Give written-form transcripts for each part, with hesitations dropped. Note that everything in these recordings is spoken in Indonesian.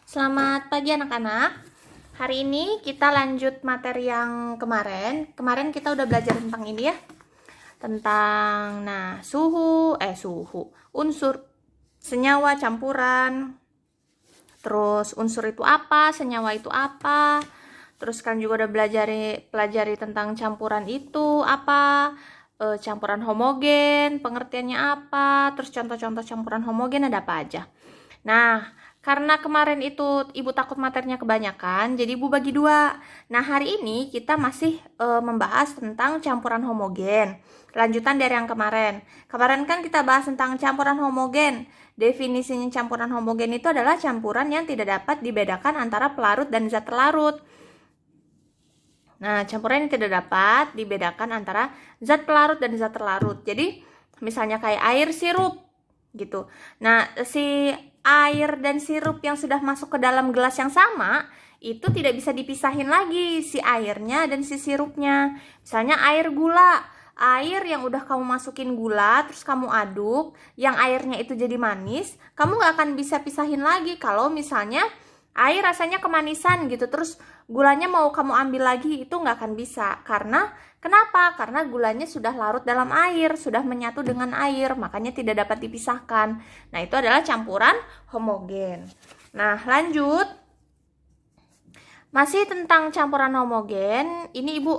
Selamat pagi anak-anak. Hari ini kita lanjut materi yang kemarin. Kemarin kita udah belajar tentang ini ya. Tentang suhu, unsur, senyawa, campuran. Terus unsur itu apa, senyawa itu apa. Terus kan juga udah pelajari tentang campuran itu apa, campuran homogen, pengertiannya apa, terus contoh-contoh campuran homogen ada apa aja. Nah, karena kemarin itu Ibu takut materinya kebanyakan, jadi Ibu bagi dua. Nah, hari ini kita masih membahas tentang campuran homogen. Lanjutan dari yang kemarin. Kemarin kan kita bahas tentang campuran homogen. Definisinya campuran homogen itu adalah campuran yang tidak dapat dibedakan antara pelarut dan zat terlarut. Nah, campuran yang tidak dapat dibedakan antara zat pelarut dan zat terlarut. Jadi, misalnya kayak air sirup gitu. Nah, si air dan sirup yang sudah masuk ke dalam gelas yang sama itu tidak bisa dipisahin lagi si airnya dan si sirupnya. Misalnya air gula, air yang udah kamu masukin gula terus kamu aduk, yang airnya itu jadi manis, kamu nggak akan bisa pisahin lagi. Kalau misalnya air rasanya kemanisan gitu, terus gulanya mau kamu ambil lagi, itu nggak akan bisa. Karena kenapa? Karena gulanya sudah larut dalam air, sudah menyatu dengan air, makanya tidak dapat dipisahkan. Nah, itu adalah campuran homogen. Nah, lanjut. Masih tentang campuran homogen, ini Ibu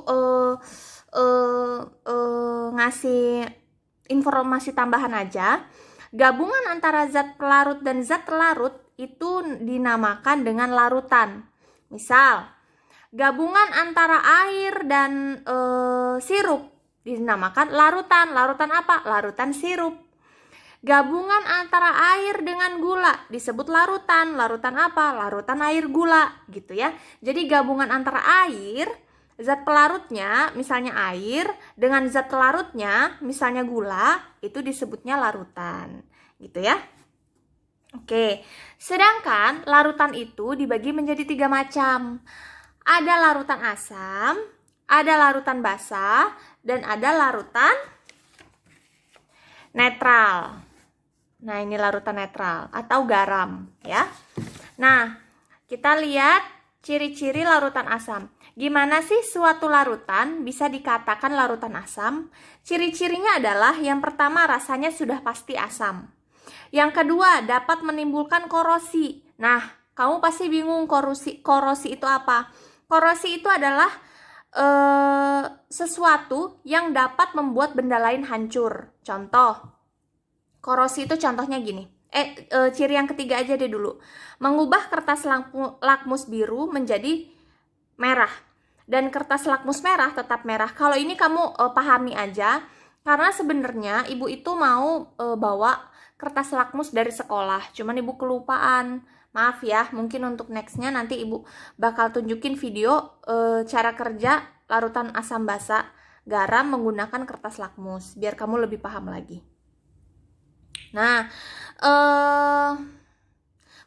ngasih informasi tambahan aja. Gabungan antara zat pelarut dan zat terlarut itu dinamakan dengan larutan. Misal, gabungan antara air dan sirup dinamakan larutan. Larutan apa? Larutan sirup. Gabungan antara air dengan gula disebut larutan. Larutan apa? Larutan air gula, gitu ya. Jadi gabungan antara air, zat pelarutnya, misalnya air, dengan zat pelarutnya, misalnya gula, itu disebutnya larutan, gitu ya. Oke, sedangkan larutan itu dibagi menjadi 3 macam. Ada larutan asam, ada larutan basa, dan ada larutan netral. Nah, ini larutan netral atau garam ya. Nah, kita lihat ciri-ciri larutan asam. Gimana sih suatu larutan bisa dikatakan larutan asam? Ciri-cirinya adalah yang pertama, rasanya sudah pasti asam. Yang kedua, dapat menimbulkan korosi. Nah, kamu pasti bingung korosi itu apa? Korosi itu adalah sesuatu yang dapat membuat benda lain hancur. Contoh, korosi itu contohnya gini. Ciri yang ketiga aja deh dulu. Mengubah kertas lakmus biru menjadi merah. Dan kertas lakmus merah tetap merah. Kalau ini kamu pahami aja. Karena sebenarnya ibu itu mau bawa kertas lakmus dari sekolah. Cuman ibu kelupaan. Maaf ya, mungkin untuk nextnya nanti ibu bakal tunjukin video cara kerja larutan asam basa garam menggunakan kertas lakmus. Biar kamu lebih paham lagi. Nah,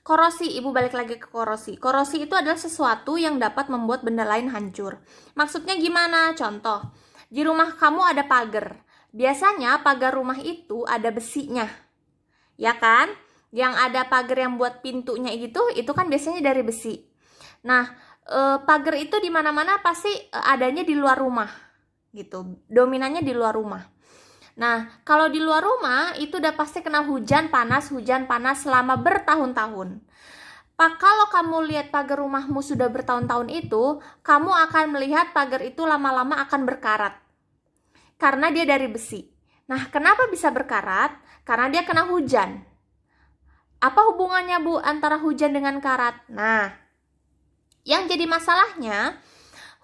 korosi, ibu balik lagi ke korosi. Korosi itu adalah sesuatu yang dapat membuat benda lain hancur. Maksudnya gimana? Contoh, di rumah kamu ada pagar. Biasanya pagar rumah itu ada besinya. Ya kan? Yang ada pagar yang buat pintunya itu kan biasanya dari besi. Nah, pagar itu di mana-mana pasti adanya di luar rumah. Gitu. Dominannya di luar rumah. Nah, kalau di luar rumah itu udah pasti kena hujan panas selama bertahun-tahun. Kalau kamu lihat pagar rumahmu sudah bertahun-tahun itu, kamu akan melihat pagar itu lama-lama akan berkarat. Karena dia dari besi. Nah, kenapa bisa berkarat? Karena dia kena hujan. Apa hubungannya, Bu, antara hujan dengan karat? Nah, yang jadi masalahnya,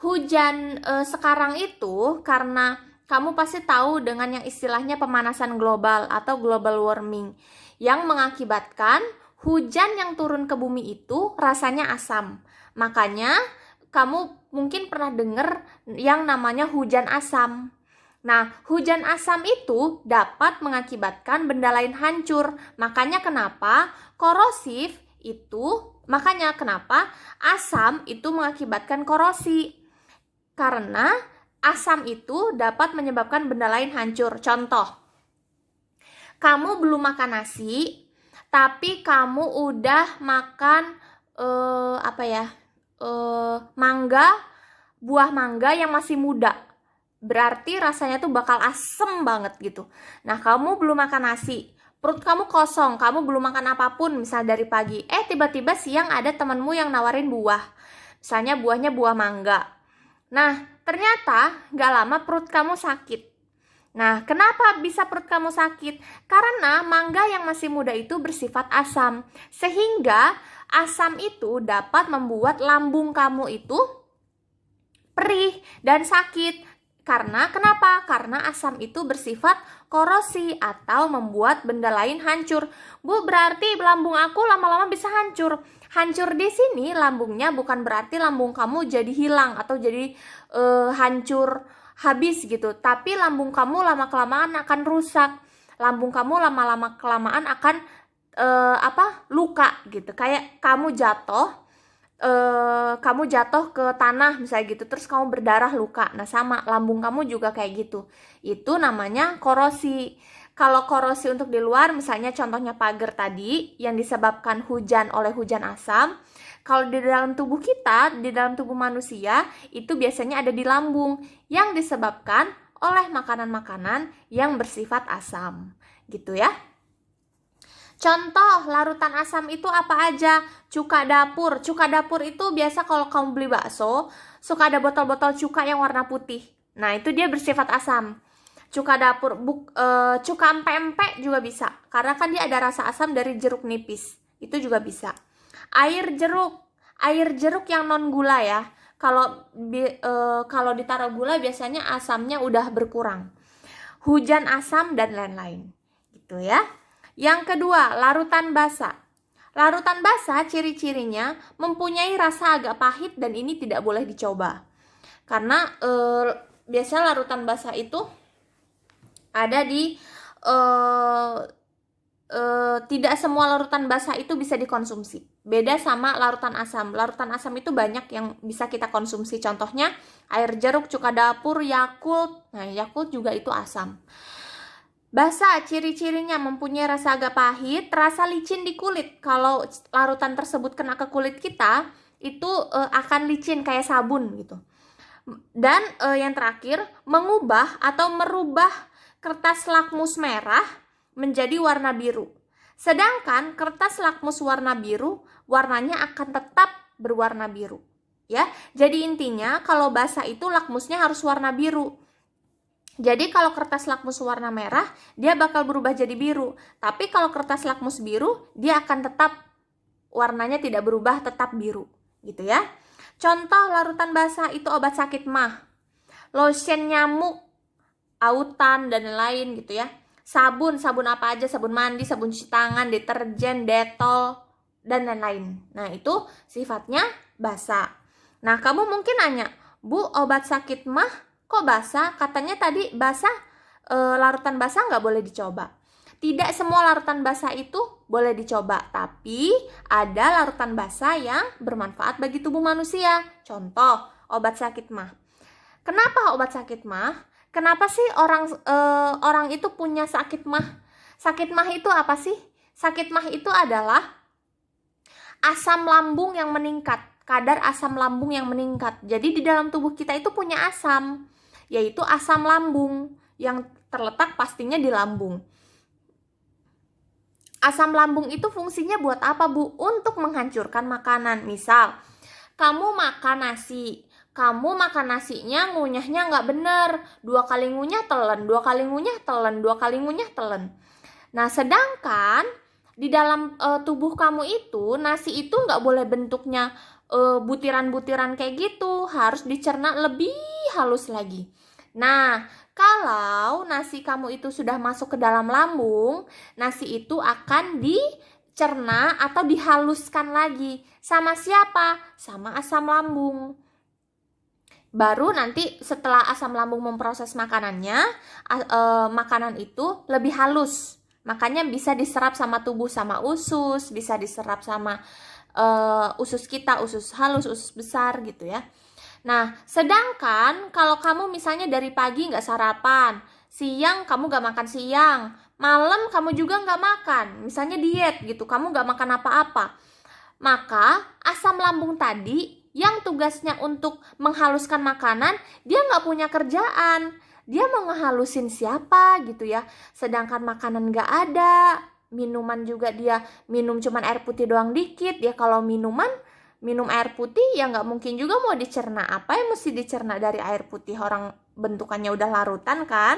hujan sekarang itu karena kamu pasti tahu dengan yang istilahnya pemanasan global atau global warming yang mengakibatkan hujan yang turun ke bumi itu rasanya asam. Makanya kamu mungkin pernah dengar yang namanya hujan asam. Nah, hujan asam itu dapat mengakibatkan benda lain hancur. Makanya kenapa asam itu mengakibatkan korosi. Karena asam itu dapat menyebabkan benda lain hancur. Contoh, kamu belum makan nasi, tapi kamu udah makan apa ya, buah mangga yang masih muda. Berarti rasanya tuh bakal asem banget gitu. Nah, kamu belum makan nasi, perut kamu kosong, kamu belum makan apapun misal dari pagi. Tiba-tiba siang ada temenmu yang nawarin buah. Misalnya buahnya buah mangga. Nah, ternyata gak lama perut kamu sakit. Nah, kenapa bisa perut kamu sakit? Karena mangga yang masih muda itu bersifat asam. Sehingga asam itu dapat membuat lambung kamu itu perih dan sakit. Karena kenapa? Karena asam itu bersifat korosi atau membuat benda lain hancur. Bu, berarti lambung aku lama-lama bisa hancur. Hancur di sini lambungnya bukan berarti lambung kamu jadi hilang atau jadi hancur habis gitu. Tapi lambung kamu lama-kelamaan akan rusak. Lambung kamu lama-lama kelamaan akan luka gitu. Kayak kamu jatuh ke tanah misalnya gitu, terus kamu berdarah luka. Nah, sama lambung kamu juga kayak gitu. Itu namanya korosi. Kalau korosi untuk di luar, misalnya contohnya pagar tadi yang disebabkan oleh hujan asam. Kalau di dalam tubuh kita, di dalam tubuh manusia, itu biasanya ada di lambung yang disebabkan oleh makanan-makanan yang bersifat asam. Gitu ya. Contoh larutan asam itu apa aja? Cuka dapur. Cuka dapur itu biasa kalau kamu beli bakso, suka ada botol-botol cuka yang warna putih. Nah, itu dia bersifat asam. Cuka dapur, cuka empe-empe juga bisa. Karena kan dia ada rasa asam dari jeruk nipis. Itu juga bisa. Air jeruk yang non gula ya. Kalau ditaruh gula biasanya asamnya udah berkurang. Hujan asam dan lain-lain. Gitu ya. Yang kedua, larutan basa. Larutan basa ciri-cirinya mempunyai rasa agak pahit dan ini tidak boleh dicoba. Karena biasa larutan basa itu ada di tidak semua larutan basa itu bisa dikonsumsi. Beda sama larutan asam. Larutan asam itu banyak yang bisa kita konsumsi. Contohnya air jeruk, cuka dapur, Yakult. Nah, Yakult juga itu asam. Basa ciri-cirinya mempunyai rasa agak pahit, rasa licin di kulit. Kalau larutan tersebut kena ke kulit kita, itu akan licin kayak sabun gitu. Dan yang terakhir, mengubah atau merubah kertas lakmus merah menjadi warna biru. Sedangkan kertas lakmus warna biru, warnanya akan tetap berwarna biru. Ya, jadi intinya kalau basa itu lakmusnya harus warna biru. Jadi kalau kertas lakmus warna merah, dia bakal berubah jadi biru. Tapi kalau kertas lakmus biru, dia akan tetap warnanya tidak berubah, tetap biru. Gitu ya. Contoh larutan basa itu obat sakit mah, lotion nyamuk, autan, dan lain gitu ya. Sabun apa aja, sabun mandi, sabun cuci tangan, deterjen, detol, dan lain-lain. Nah, itu sifatnya basa. Nah, kamu mungkin nanya, Bu, obat sakit mah kok basa? Katanya tadi basa, larutan basa nggak boleh dicoba. Tidak semua larutan basa itu boleh dicoba, tapi ada larutan basa yang bermanfaat bagi tubuh manusia. Contoh, obat sakit mah. Kenapa obat sakit mah? Kenapa sih orang itu punya sakit mah? Sakit mah itu apa sih? Sakit mah itu adalah asam lambung yang meningkat, kadar asam lambung yang meningkat. Jadi di dalam tubuh kita itu punya asam, yaitu asam lambung yang terletak pastinya di lambung. Asam lambung itu fungsinya buat apa, Bu? Untuk menghancurkan makanan. Misal, kamu makan nasi, kamu makan nasinya ngunyahnya nggak bener, 2 kali ngunyah telan, 2 kali ngunyah telan, 2 kali ngunyah telan. Nah, sedangkan di dalam tubuh kamu itu, nasi itu nggak boleh bentuknya butiran-butiran kayak gitu, harus dicerna lebih halus lagi. Nah, kalau nasi kamu itu sudah masuk ke dalam lambung, nasi itu akan dicerna atau dihaluskan lagi. Sama siapa? Sama asam lambung. Baru nanti setelah asam lambung memproses makanannya, makanan itu lebih halus. Makanya bisa diserap sama tubuh, sama usus, bisa diserap sama usus kita, usus halus, usus besar gitu ya. Nah, sedangkan kalau kamu misalnya dari pagi nggak sarapan, siang kamu nggak makan siang, malam kamu juga nggak makan, misalnya diet gitu, kamu nggak makan apa-apa. maka asam lambung tadi yang tugasnya untuk menghaluskan makanan, dia nggak punya kerjaan. Dia mau ngehalusin siapa gitu ya. Sedangkan makanan nggak ada, minuman juga dia minum cuman air putih doang dikit. Ya kalau minum air putih ya nggak mungkin juga mau dicerna. Apa yang mesti dicerna dari air putih? Orang bentukannya udah larutan kan.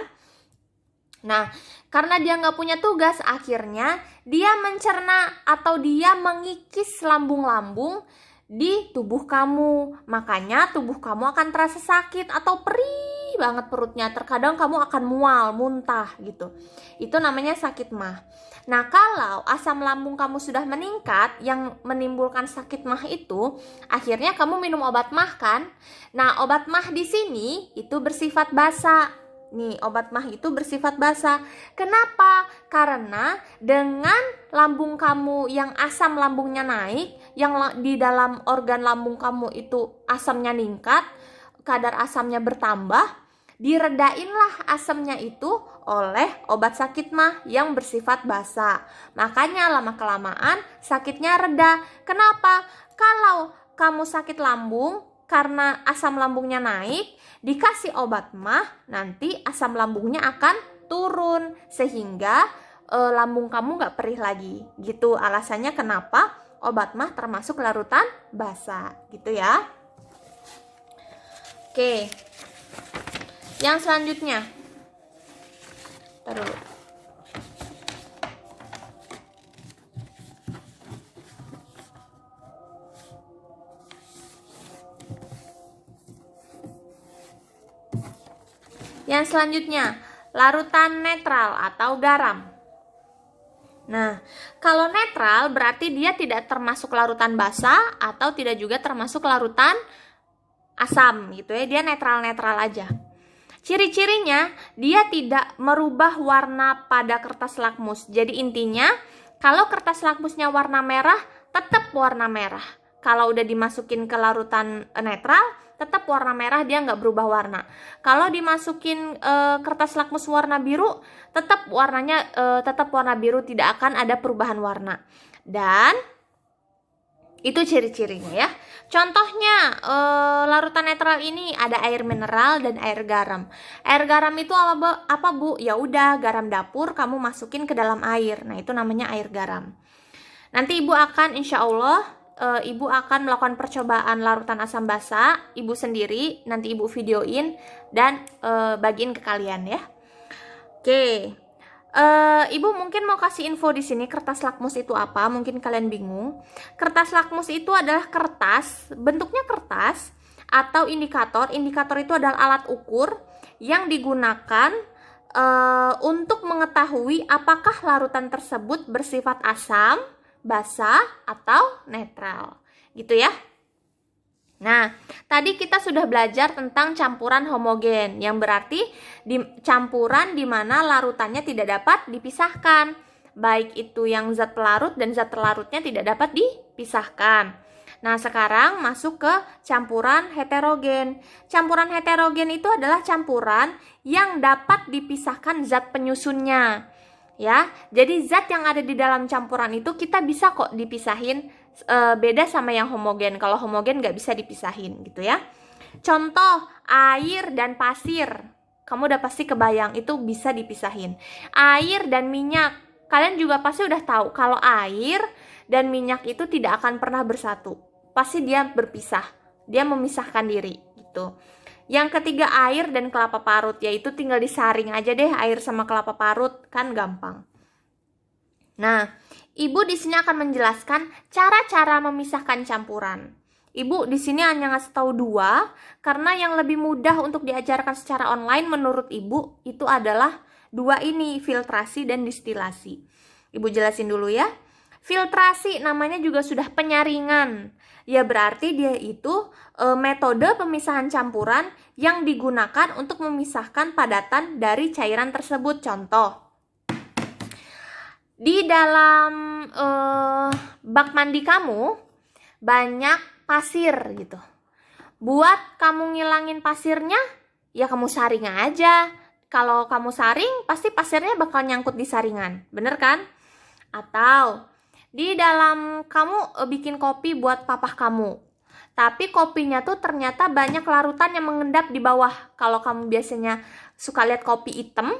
Nah, karena dia nggak punya tugas, akhirnya dia mencerna atau dia mengikis lambung-lambung di tubuh kamu. Makanya tubuh kamu akan terasa sakit atau perih banget perutnya. Terkadang kamu akan mual, muntah gitu. Itu namanya sakit mah. Nah, kalau asam lambung kamu sudah meningkat, yang menimbulkan sakit mah itu, akhirnya kamu minum obat mah kan? Nah, obat mah di sini itu bersifat basa. Nih, obat mah itu bersifat basa. Kenapa? Karena dengan lambung kamu yang asam lambungnya naik, yang di dalam organ lambung kamu itu asamnya meningkat, kadar asamnya bertambah, diredainlah asamnya itu oleh obat sakit mah yang bersifat basa. Makanya lama-kelamaan sakitnya reda. Kenapa? Kalau kamu sakit lambung, karena asam lambungnya naik, dikasih obat mah, nanti asam lambungnya akan turun sehingga lambung kamu nggak perih lagi. Gitu alasannya kenapa obat mah termasuk larutan basa, gitu ya. Oke, yang selanjutnya, taruh. Yang selanjutnya, larutan netral atau garam. Nah, kalau netral berarti dia tidak termasuk larutan basa atau tidak juga termasuk larutan asam gitu ya. Dia netral-netral aja. Ciri-cirinya, dia tidak merubah warna pada kertas lakmus. Jadi intinya, kalau kertas lakmusnya warna merah, tetap warna merah. Kalau udah dimasukin ke larutan netral, tetap warna merah, dia nggak berubah warna. Kalau dimasukin kertas lakmus warna biru, tetap warnanya tetap warna biru, tidak akan ada perubahan warna. Dan itu ciri-cirinya ya. Contohnya larutan netral ini ada air mineral dan air garam. Air garam itu apa Bu? Ya udah, garam dapur kamu masukin ke dalam air. Nah, itu namanya air garam. Nanti Ibu akan insya Allah Ibu akan melakukan percobaan larutan asam basa, Ibu sendiri, nanti Ibu videoin dan bagiin ke kalian ya. Oke, Ibu mungkin mau kasih info di sini kertas lakmus itu apa? Mungkin kalian bingung. Kertas lakmus itu adalah kertas, bentuknya kertas atau indikator. Indikator itu adalah alat ukur yang digunakan untuk mengetahui apakah larutan tersebut bersifat asam, basa atau netral gitu ya. Nah, tadi kita sudah belajar tentang campuran homogen, yang berarti campuran di mana larutannya tidak dapat dipisahkan, baik itu yang zat pelarut dan zat terlarutnya tidak dapat dipisahkan. Nah, sekarang masuk ke campuran heterogen. Campuran heterogen itu adalah campuran yang dapat dipisahkan zat penyusunnya. Ya, jadi zat yang ada di dalam campuran itu kita bisa kok dipisahin, beda sama yang homogen. Kalau homogen nggak bisa dipisahin gitu ya. Contoh, air dan pasir. Kamu udah pasti kebayang itu bisa dipisahin. Air dan minyak. Kalian juga pasti udah tahu kalau air dan minyak itu tidak akan pernah bersatu. Pasti dia berpisah. Dia memisahkan diri gitu. Yang ketiga, air dan kelapa parut, yaitu tinggal disaring aja deh air sama kelapa parut, kan gampang. Nah, Ibu di sini akan menjelaskan cara-cara memisahkan campuran. Ibu di sini hanya ngasih tahu 2, karena yang lebih mudah untuk diajarkan secara online menurut Ibu itu adalah 2 ini, filtrasi dan distilasi. Ibu jelasin dulu ya. Filtrasi namanya juga sudah penyaringan. Ya berarti dia itu metode pemisahan campuran yang digunakan untuk memisahkan padatan dari cairan tersebut. Contoh, di dalam bak mandi kamu banyak pasir gitu. Buat kamu ngilangin pasirnya, ya kamu saring aja. Kalau kamu saring, pasti pasirnya bakal nyangkut di saringan, bener kan? Atau di dalam kamu bikin kopi buat papa kamu. Tapi kopinya tuh ternyata banyak larutan yang mengendap di bawah. Kalau kamu biasanya suka lihat kopi hitam,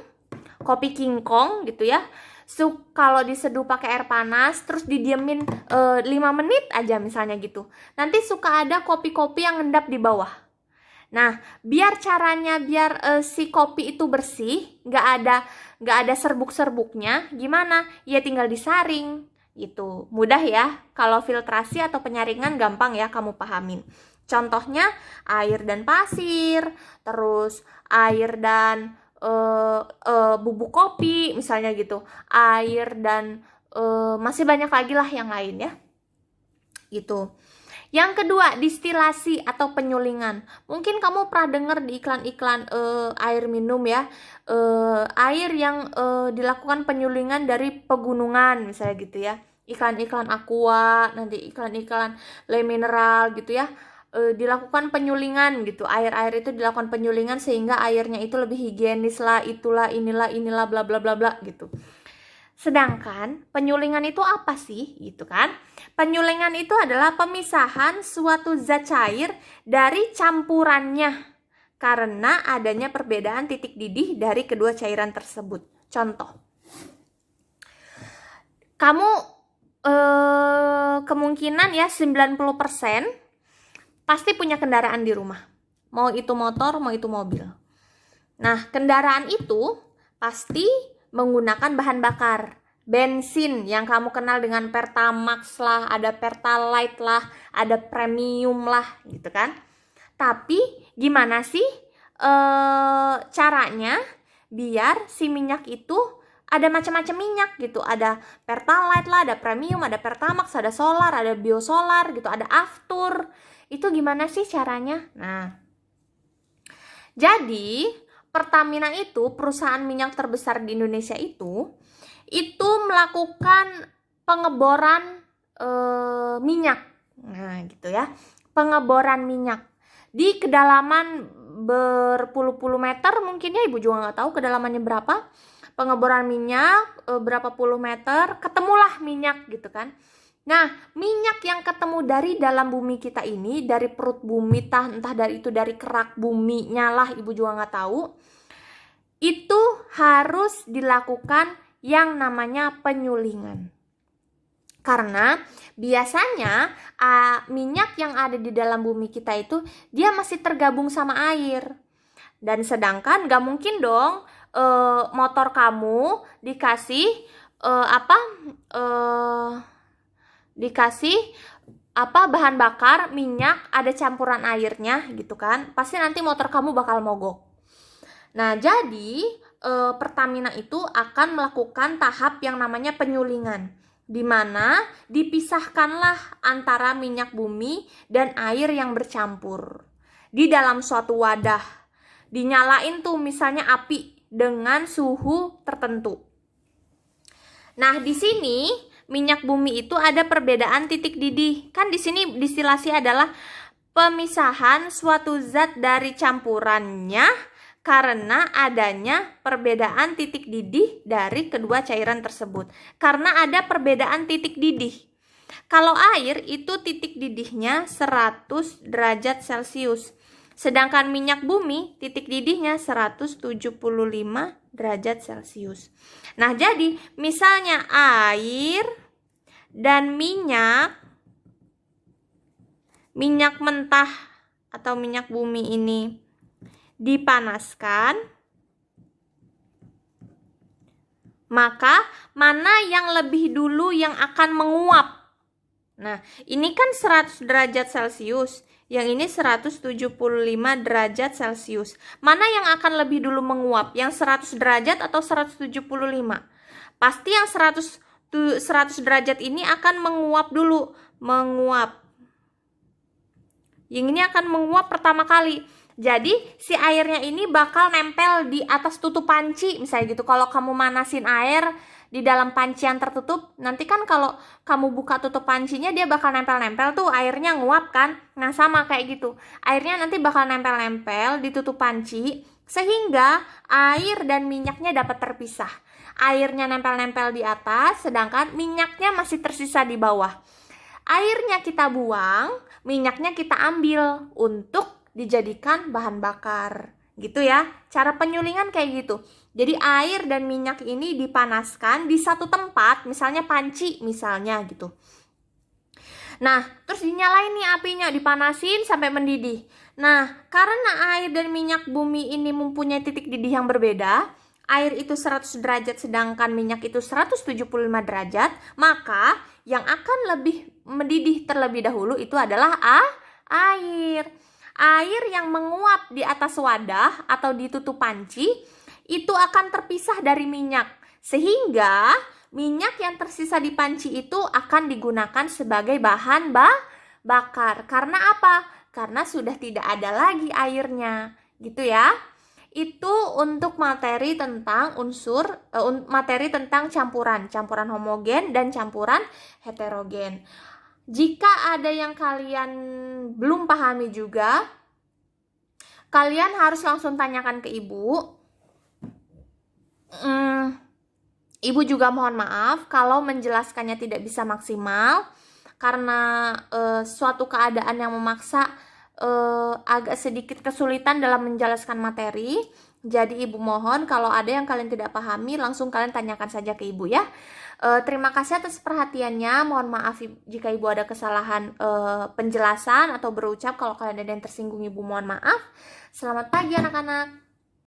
kopi King Kong gitu ya. Kalau diseduh pakai air panas terus didiemin 5 menit aja misalnya gitu. Nanti suka ada kopi-kopi yang ngendap di bawah. Nah, biar si kopi itu bersih, nggak ada serbuk-serbuknya, gimana? Ya tinggal disaring. Gitu. Mudah ya. Kalau filtrasi atau penyaringan gampang ya kamu pahamin. Contohnya air dan pasir, terus air dan bubuk kopi misalnya gitu, air dan masih banyak lagi lah yang lain ya. Gitu. Yang kedua, distilasi atau penyulingan. Mungkin kamu pernah dengar di iklan-iklan air minum ya, air yang dilakukan penyulingan dari pegunungan misalnya gitu ya. Iklan-iklan Aqua, nanti iklan-iklan Le Mineral gitu ya. Dilakukan penyulingan gitu, air-air itu dilakukan penyulingan sehingga airnya itu lebih higienis lah, itulah inilah bla bla bla bla gitu. Sedangkan penyulingan itu apa sih gitu kan? Penyulingan itu adalah pemisahan suatu zat cair dari campurannya karena adanya perbedaan titik didih dari kedua cairan tersebut. Contoh, kamu kemungkinan ya 90% pasti punya kendaraan di rumah. Mau itu motor, mau itu mobil. Nah, kendaraan itu pasti menggunakan bahan bakar. Bensin yang kamu kenal dengan Pertamax lah, ada Pertalite lah, ada Premium lah, gitu kan. Tapi gimana sih caranya biar si minyak itu ada macam-macam minyak gitu. Ada Pertalite lah, ada Premium, ada Pertamax, ada solar, ada biosolar gitu, ada Aftur. Itu gimana sih caranya? Nah, jadi Pertamina itu perusahaan minyak terbesar di Indonesia itu melakukan pengeboran minyak. Nah, gitu ya. Pengeboran minyak di kedalaman berpuluh-puluh meter, mungkin ya Ibu juga nggak tahu kedalamannya berapa. Pengeboran minyak berapa puluh meter, ketemulah minyak gitu kan. Nah, minyak yang ketemu dari dalam bumi kita ini, dari perut bumi, entah dari kerak buminya lah, Ibu juga nggak tahu, itu harus dilakukan yang namanya penyulingan. Karena biasanya minyak yang ada di dalam bumi kita itu, dia masih tergabung sama air. Dan sedangkan nggak mungkin dong motor kamu dikasih bahan bakar minyak ada campuran airnya gitu kan, pasti nanti motor kamu bakal mogok. Nah, jadi Pertamina itu akan melakukan tahap yang namanya penyulingan, di mana dipisahkanlah antara minyak bumi dan air yang bercampur di dalam suatu wadah. Dinyalain tuh misalnya api dengan suhu tertentu. Nah, di sini minyak bumi itu ada perbedaan titik didih. Kan di sini distilasi adalah pemisahan suatu zat dari campurannya karena adanya perbedaan titik didih dari kedua cairan tersebut. Karena ada perbedaan titik didih. Kalau air itu titik didihnya 100 derajat Celcius. Sedangkan minyak bumi titik didihnya 175 derajat Celcius. Nah, jadi misalnya air dan minyak mentah atau minyak bumi ini dipanaskan, maka mana yang lebih dulu yang akan menguap? Nah, ini kan 100 derajat Celcius, yang ini 175 derajat Celcius. Mana yang akan lebih dulu menguap? Yang 100 derajat atau 175? Pasti yang 100 derajat ini akan menguap dulu. Yang ini akan menguap pertama kali. Jadi si airnya ini bakal nempel di atas tutup panci misalnya gitu. Kalau kamu manasin air di dalam panci yang tertutup, nanti kan kalau kamu buka tutup pancinya dia bakal nempel-nempel tuh, airnya nguap kan. Nah, sama kayak gitu. Airnya nanti bakal nempel-nempel di tutup panci sehingga air dan minyaknya dapat terpisah. Airnya nempel-nempel di atas, sedangkan minyaknya masih tersisa di bawah. Airnya kita buang, minyaknya kita ambil untuk dijadikan bahan bakar. Gitu ya. Cara penyulingan kayak gitu. Jadi air dan minyak ini dipanaskan di satu tempat, misalnya panci misalnya gitu. Nah, terus dinyalain nih apinya, dipanasin sampai mendidih. Nah, karena air dan minyak bumi ini mempunyai titik didih yang berbeda, air itu 100 derajat sedangkan minyak itu 175 derajat, maka yang akan lebih mendidih terlebih dahulu itu adalah air. Air yang menguap di atas wadah atau ditutup panci itu akan terpisah dari minyak, sehingga minyak yang tersisa di panci itu akan digunakan sebagai bahan bakar. Karena apa? Karena sudah tidak ada lagi airnya, gitu ya. Itu untuk materi tentang materi tentang campuran homogen dan campuran heterogen. Jika ada yang kalian belum pahami juga, kalian harus langsung tanyakan ke ibu. Ibu juga mohon maaf kalau menjelaskannya tidak bisa maksimal karena suatu keadaan yang memaksa agak sedikit kesulitan dalam menjelaskan materi. Jadi ibu mohon kalau ada yang kalian tidak pahami langsung kalian tanyakan saja ke ibu ya. Terima kasih atas perhatiannya. Mohon maaf jika ibu ada kesalahan penjelasan atau berucap. Kalau kalian ada yang tersinggung ibu mohon maaf. Selamat pagi anak-anak.